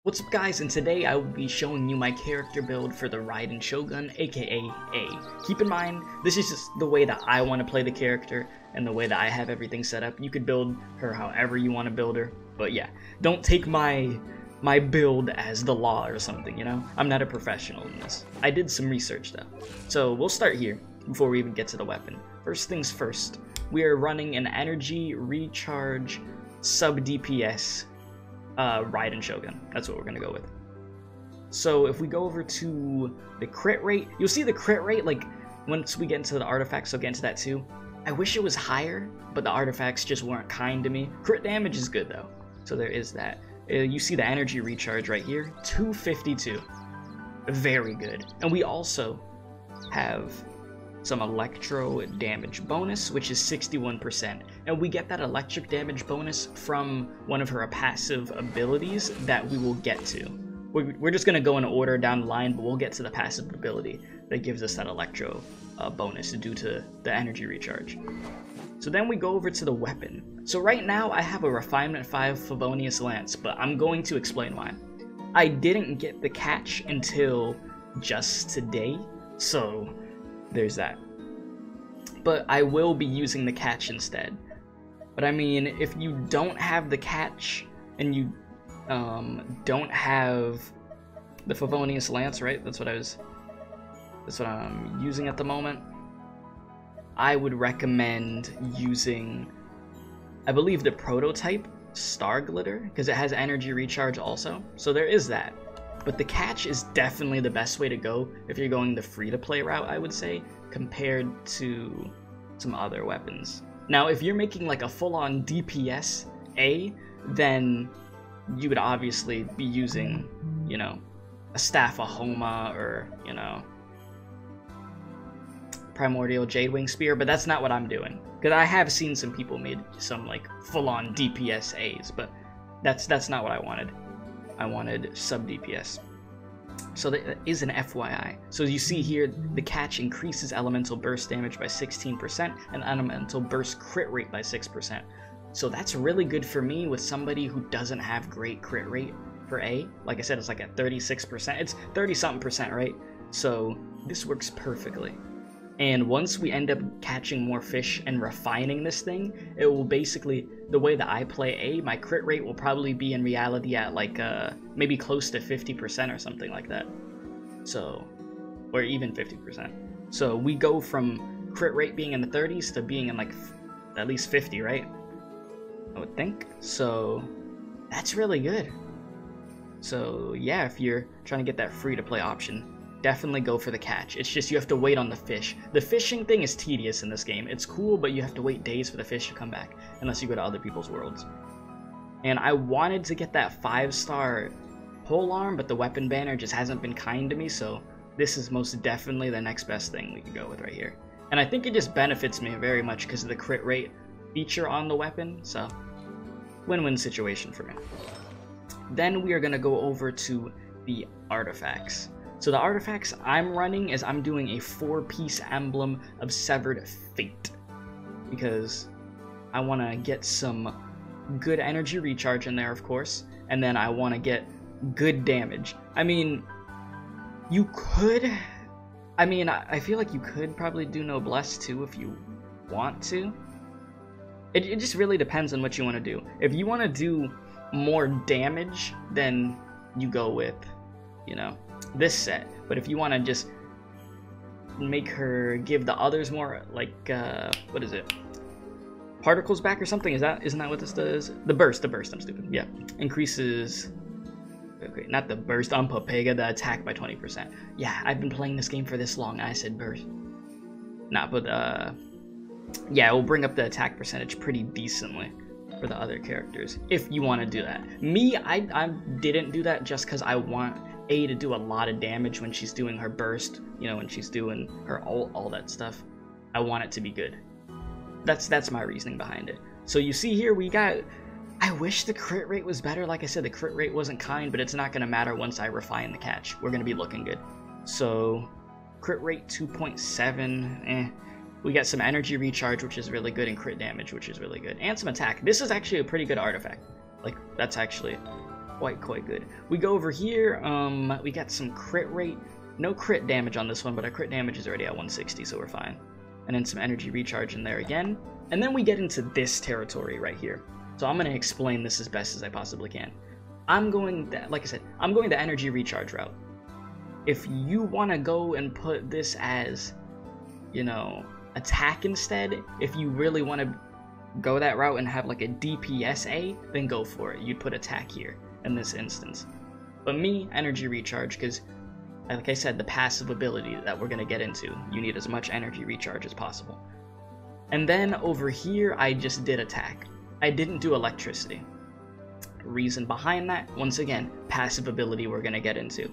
What's up guys, and today I will be showing you my character build for the RAIDEN Shogun, aka A. Keep in mind, this is just the way that I want to play the character, and the way that I have everything set up. You could build her however you want to build her, but yeah, don't take my build as the law or something, you know? I'm not a professional in this. I did some research though. So we'll start here, before we even get to the weapon. First things first, we are running an energy recharge sub DPS RAIDEN Shogun. That's what we're gonna go with. So if we go over to the crit rate, you'll see the crit rate, like, once we get into the artifacts, I'll get into that too. I wish it was higher, but the artifacts just weren't kind to me. Crit damage is good though, so there is that. You see the energy recharge right here, 252. Very good. And we also have some electro damage bonus, which is 61%, and we get that electric damage bonus from one of her passive abilities that we will get to. We're just going to go in order down the line, but we'll get to the passive ability that gives us that electro bonus due to the energy recharge. So then we go over to the weapon. So right now I have a Refinement 5 Favonius Lance, but I'm going to explain why. I didn't get the catch until just today, so there's that. But I will be using the catch instead. But I mean, if you don't have the catch and you don't have the Favonius Lance, right? That's what I'm using at the moment. I would recommend using, I believe, the prototype Star Glitter, because it has energy recharge also. So there is that. But the catch is definitely the best way to go if you're going the free-to-play route, I would say, compared to some other weapons. Now, if you're making like a full-on DPS A, then you would obviously be using, you know, a Staff of Homa or, you know, Primordial Jadewing Spear, but that's not what I'm doing. Because I have seen some people made some like full-on DPS A's, but that's not what I wanted. I wanted sub DPS. So that is an FYI. So you see here, the catch increases elemental burst damage by 16% and elemental burst crit rate by 6%. So that's really good for me with somebody who doesn't have great crit rate for A. Like I said, it's like at 36%. It's 30-something%, right? So this works perfectly. And once we end up catching more fish and refining this thing, it will basically, the way that I play A, my crit rate will probably be in reality at like maybe close to 50% or something like that. So, or even 50%. So we go from crit rate being in the 30s to being in like at least 50, right? I would think. So that's really good. So yeah, if you're trying to get that free to play option, definitely go for the catch. It's just you have to wait on the fish. The fishing thing is tedious in this game. It's cool, but you have to wait days for the fish to come back, unless you go to other people's worlds. And I wanted to get that 5-star polearm, but the weapon banner just hasn't been kind to me, so this is most definitely the next best thing we could go with right here. And I think it just benefits me very much because of the crit rate feature on the weapon, so win-win situation for me. Then we are going to go over to the artifacts. So the artifacts I'm running is I'm doing a 4-piece emblem of Severed Fate, because I want to get some good energy recharge in there, of course, and then I want to get good damage. I mean, you could, I feel like you could probably do Noblesse too if you want to. It just really depends on what you want to do. If you want to do more damage, then you go with, you know, this set. But if you want to just make her give the others more, like what is it, particles back or something, isn't that what this does? The burst, I'm stupid. Yeah, increases, okay, not the burst on Papega, the attack by 20%. Yeah, I've been playing this game for this long, I said burst. Nah, but yeah, it will bring up the attack percentage pretty decently for the other characters if you want to do that. Me, I didn't do that just because I want A to do a lot of damage when she's doing her burst, you know, when she's doing her ult, all that stuff. I want it to be good. That's my reasoning behind it. So you see here we got, I wish the crit rate was better. Like I said, the crit rate wasn't kind, but it's not going to matter once I refine the catch. We're going to be looking good. So crit rate 2.7, We got some energy recharge, which is really good, and crit damage, which is really good, and some attack. This is actually a pretty good artifact. Like, that's actually quite good. We go over here, we got some crit rate. No crit damage on this one, but our crit damage is already at 160, so we're fine. And then some energy recharge in there again. And then we get into this territory right here. So I'm going to explain this as best as I possibly can. I'm going, like I said, I'm going the energy recharge route. If you want to go and put this as, you know, attack instead, if you really want to go that route and have like a DPSA, then go for it. You'd put attack here in this instance. But me, energy recharge, because like I said, the passive ability that we're going to get into, you need as much energy recharge as possible. And then over here, I just did attack. I didn't do electricity. Reason behind that, once again, passive ability we're going to get into.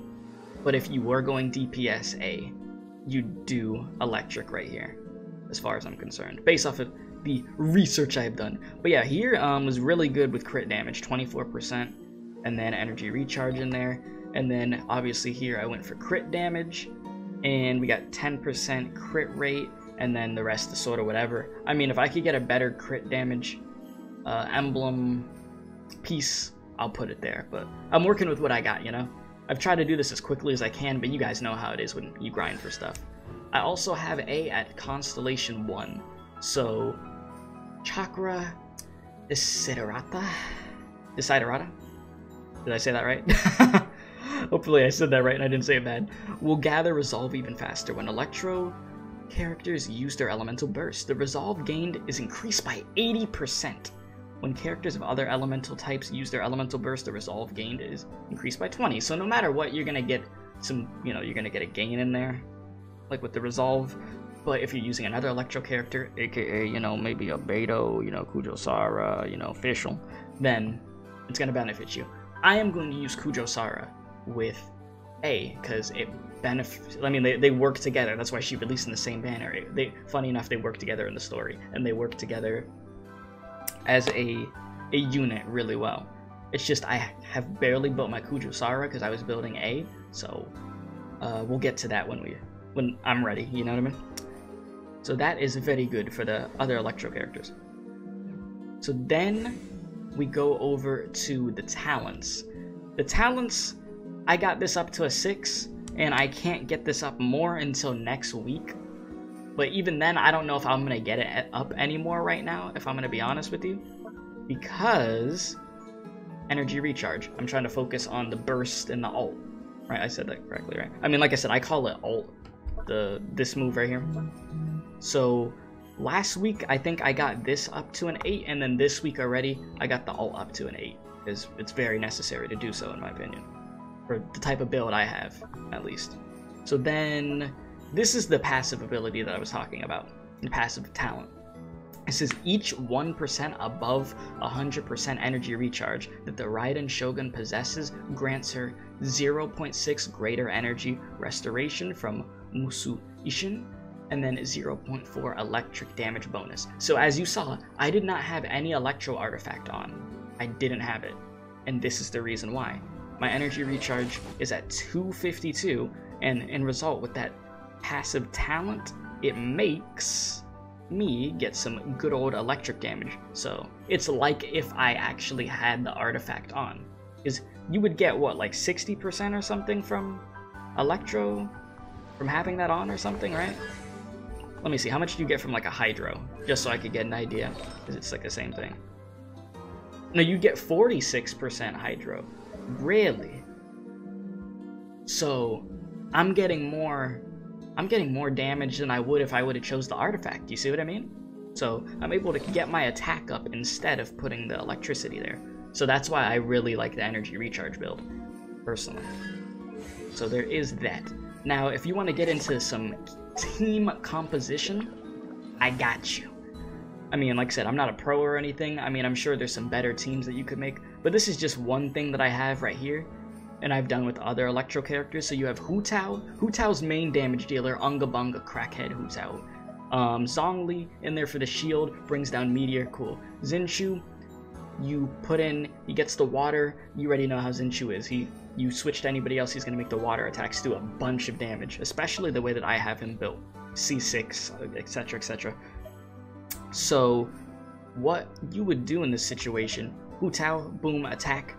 But if you were going DPSA, you do electric right here, as far as I'm concerned, based off of the research I've done. But yeah, here was really good with crit damage, 24%, and then energy recharge in there. And then obviously here I went for crit damage, and we got 10% crit rate, and then the rest is sort of whatever. I mean, if I could get a better crit damage emblem piece, I'll put it there. But I'm working with what I got, you know? I've tried to do this as quickly as I can, but you guys know how it is when you grind for stuff. I also have A at Constellation 1. So, Chakra Desiderata? Did I say that right? Hopefully I said that right and I didn't say it bad. Will gather resolve even faster. When Electro characters use their elemental burst, the resolve gained is increased by 80%. When characters of other elemental types use their elemental burst, the resolve gained is increased by 20. So no matter what, you're gonna get some, you know, you're gonna get a gain in there, like with the resolve. But if you're using another Electro character, aka, you know, maybe a Beto, you know, Kujo-Sara, you know, Fischl, then it's gonna benefit you. I am going to use Kujo-Sara with A, because it benefits. I mean, they work together. That's why she released in the same banner. Funny enough, they work together in the story, and they work together as a unit really well. It's just I have barely built my Kujo-Sara because I was building A, so we'll get to that when I'm ready. You know what I mean? So that is very good for the other Electro characters. So then we go over to the talents. The talents, I got this up to a 6, and I can't get this up more until next week. But even then, I don't know if I'm going to get it up anymore right now, if I'm going to be honest with you. Because energy recharge. I'm trying to focus on the burst and the ult. Right, I said that correctly, right? I mean, like I said, I call it ult, this move right here. So last week, I think I got this up to an 8, and then this week already, I got the ult up to an 8. It's very necessary to do so, in my opinion. For the type of build I have, at least. So then, this is the passive ability that I was talking about, the passive talent. It says each 1% above 100% energy recharge that the Raiden Shogun possesses grants her 0.6 greater energy restoration from Musu Ishin, and then 0.4 electric damage bonus. So as you saw, I did not have any electro artifact on. I didn't have it, and this is the reason why. My energy recharge is at 252, and in result with that passive talent, it makes me get some good old electric damage. So it's like if I actually had the artifact on. Is you would get what, like 60% or something from electro, from having that on or something, right? Let me see, how much do you get from like a hydro? Just so I could get an idea, because it's like the same thing. No, you get 46% hydro. Really? So I'm getting more damage than I would if I would have chose the artifact. You see what I mean? So I'm able to get my attack up instead of putting the electricity there. So that's why I really like the energy recharge build, personally. So there is that. Now, if you want to get into some team composition, I got you. I mean, like I said, I'm not a pro or anything. I mean, I'm sure there's some better teams that you could make, but this is just one thing that I have right here, and I've done with other Electro characters. So you have Hu Tao. Hu Tao's main damage dealer, Unga Bunga, crackhead Hu Tao. Zhongli in there for the shield, brings down meteor, cool. Xinqiu, you put in, he gets the water. You already know how Xinqiu is. You switch to anybody else, he's gonna make the water attacks do a bunch of damage, especially the way that I have him built. C6, etc, etc. So, what you would do in this situation, Hu Tao, boom, attack,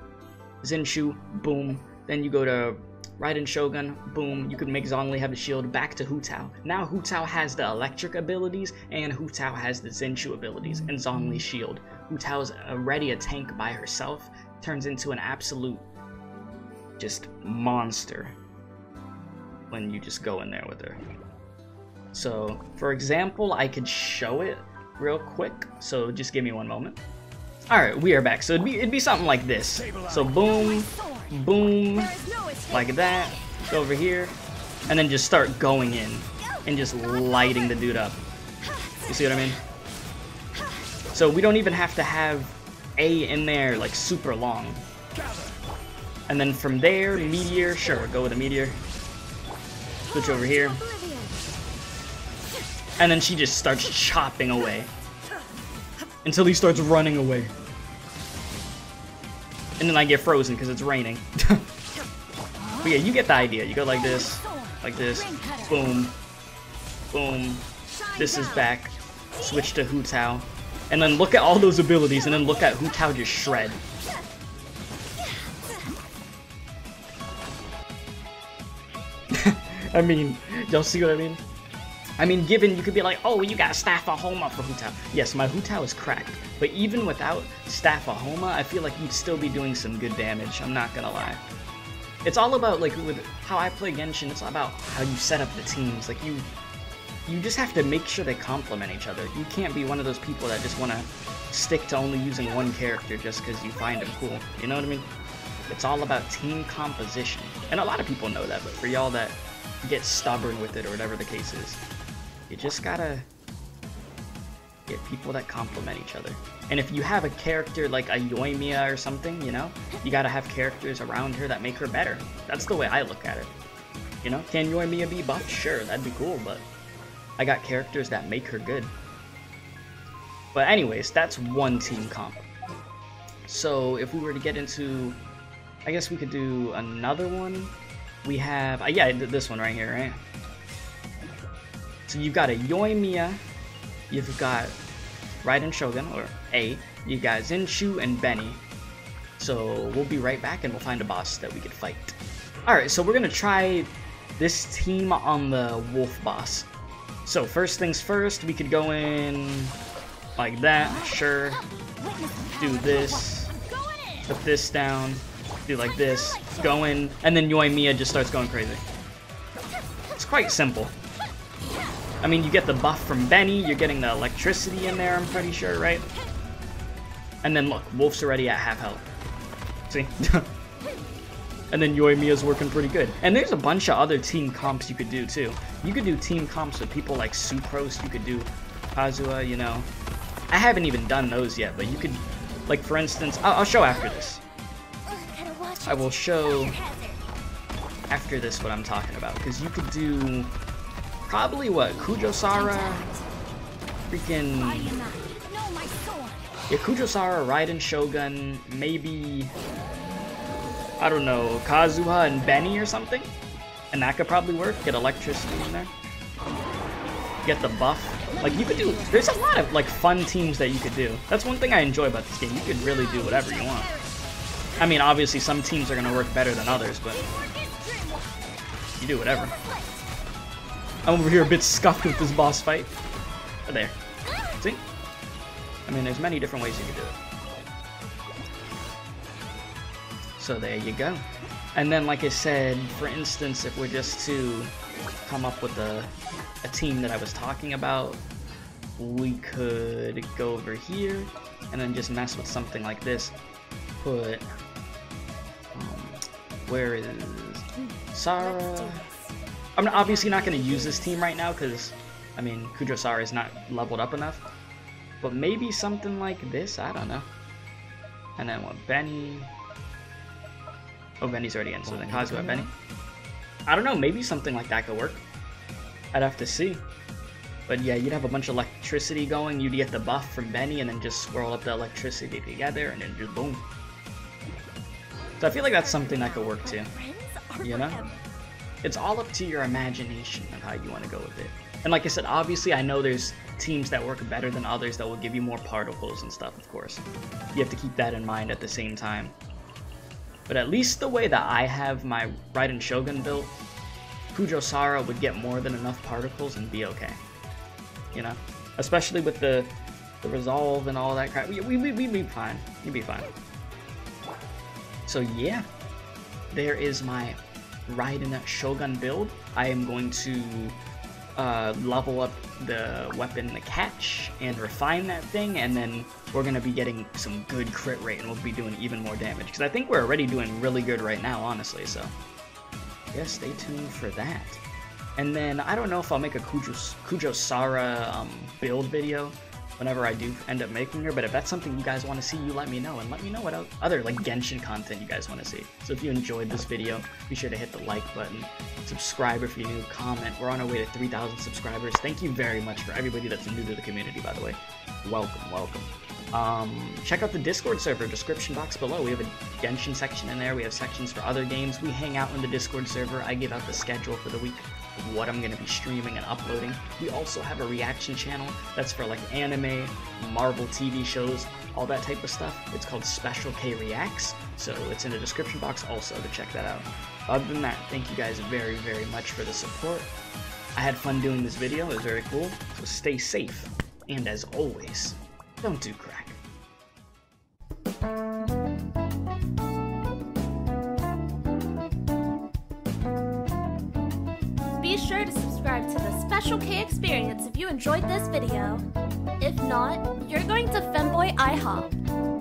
Zinshu, boom. Then you go to Raiden Shogun, boom. You could make Zhongli have the shield, back to Hu Tao. Now Hu Tao has the electric abilities, and Hu Tao has the Zinshu abilities, and Zhongli's shield. Hu Tao's already a tank by herself, turns into an absolute just monster when you just go in there with her. So, for example, I could show it real quick, so just give me one moment. Alright, we are back. So it'd be something like this. So boom, boom, like that, go over here, and then just start going in and just lighting the dude up. You see what I mean? So we don't even have to have A in there like super long. And then from there, meteor, sure, go with a meteor. Switch over here. And then she just starts chopping away until he starts running away. And then I get frozen because it's raining. But yeah, you get the idea. You go like this, boom, boom. This is back. Switch to Hu Tao. And then look at all those abilities, and then look at Hu Tao just shred. I mean, y'all see what I mean? I mean, given you could be like, oh, you got Staff of Homa for Hu Tao. Yes, my Hu Tao is cracked. But even without Staff of Homa, I feel like you'd still be doing some good damage. I'm not gonna lie. It's all about, like, with how I play Genshin, it's all about how you set up the teams. Like, you just have to make sure they complement each other. You can't be one of those people that just want to stick to only using one character just because you find him cool. You know what I mean? It's all about team composition. And a lot of people know that, but for y'all that get stubborn with it or whatever the case is, you just gotta get people that complement each other. And if you have a character like a Yoimiya or something, you know, you gotta have characters around her that make her better. That's the way I look at it. You know, can Yoimiya be buffed? Sure, that'd be cool, but I got characters that make her good. But anyways, that's one team comp. So if we were to get into, I guess we could do another one. We have, yeah, this one right here, right? So you've got a Yoimiya, you've got Raiden Shogun, or A, you got Zinshu and Benny. So we'll be right back and we'll find a boss that we could fight. Alright, so we're gonna try this team on the wolf boss. So first things first, we could go in like that, sure. Do this, put this down, do like this, go in, and then Yoimiya just starts going crazy. It's quite simple. I mean, you get the buff from Benny, you're getting the electricity in there, I'm pretty sure, right? And then look, Wolf's already at half health. See? And then Yoimiya's working pretty good. And there's a bunch of other team comps you could do, too. You could do team comps with people like Sucrose, you could do Kazuha, you know. I haven't even done those yet, but you could, like, for instance, I'll show after this. I will show after this what I'm talking about, because you could do probably what, Kujosara, freaking, yeah, Kujosara, Raiden Shogun, maybe, I don't know, Kazuha and Benny or something, and that could probably work. Get electricity in there, get the buff. Like, you could do, there's a lot of like fun teams that you could do. That's one thing I enjoy about this game. You could really do whatever you want. I mean, obviously some teams are gonna work better than others, but you do whatever. I'm over here a bit scuffed with this boss fight. Oh, there. See? I mean, there's many different ways you can do it. So there you go. And then, like I said, for instance, if we're just to come up with a team that I was talking about, we could go over here and then just mess with something like this. Put, where is Sarah? I'm obviously not going to use this team right now because, I mean, Kujosara is not leveled up enough. But maybe something like this, I don't know. And then what, Benny? Oh, Benny's already in, so then Kazuha, Benny. I don't know, maybe something like that could work. I'd have to see. But yeah, you'd have a bunch of electricity going, you'd get the buff from Benny, and then just swirl up the electricity together, and then just boom. So I feel like that's something that could work too, you know? It's all up to your imagination of how you want to go with it. And like I said, obviously I know there's teams that work better than others that will give you more particles and stuff, of course. You have to keep that in mind at the same time. But at least the way that I have my Raiden Shogun built, Kujosara would get more than enough particles and be okay. You know? Especially with the resolve and all that crap. We'd be fine. You'd be fine. So yeah, there is my Raiden Shogun build. I am going to level up the weapon, the catch, and refine that thing, and then we're going to be getting some good crit rate, and we'll be doing even more damage, because I think we're already doing really good right now, honestly, so yeah, stay tuned for that. And then, I don't know if I'll make a Kujosara build video whenever I do end up making her, but if that's something you guys want to see, you let me know, and let me know what other like Genshin content you guys want to see. So if you enjoyed this video, be sure to hit the like button, subscribe if you're new, comment. We're on our way to 3,000 subscribers. Thank you very much for everybody that's new to the community, by the way. Welcome, welcome. Check out the Discord server, description box below. We have a Genshin section in there. We have sections for other games. We hang out in the Discord server. I give out the schedule for the week of what I'm going to be streaming and uploading. We also have a reaction channel that's for like anime, Marvel TV shows, all that type of stuff. It's called Special K Reacts, so it's in the description box also to check that out. Other than that, thank you guys very, very much for the support. I had fun doing this video. It was very cool. So stay safe, and as always, don't do crack. Be sure to subscribe to the Special K Experience if you enjoyed this video. If not, you're going to Femboy IHOP.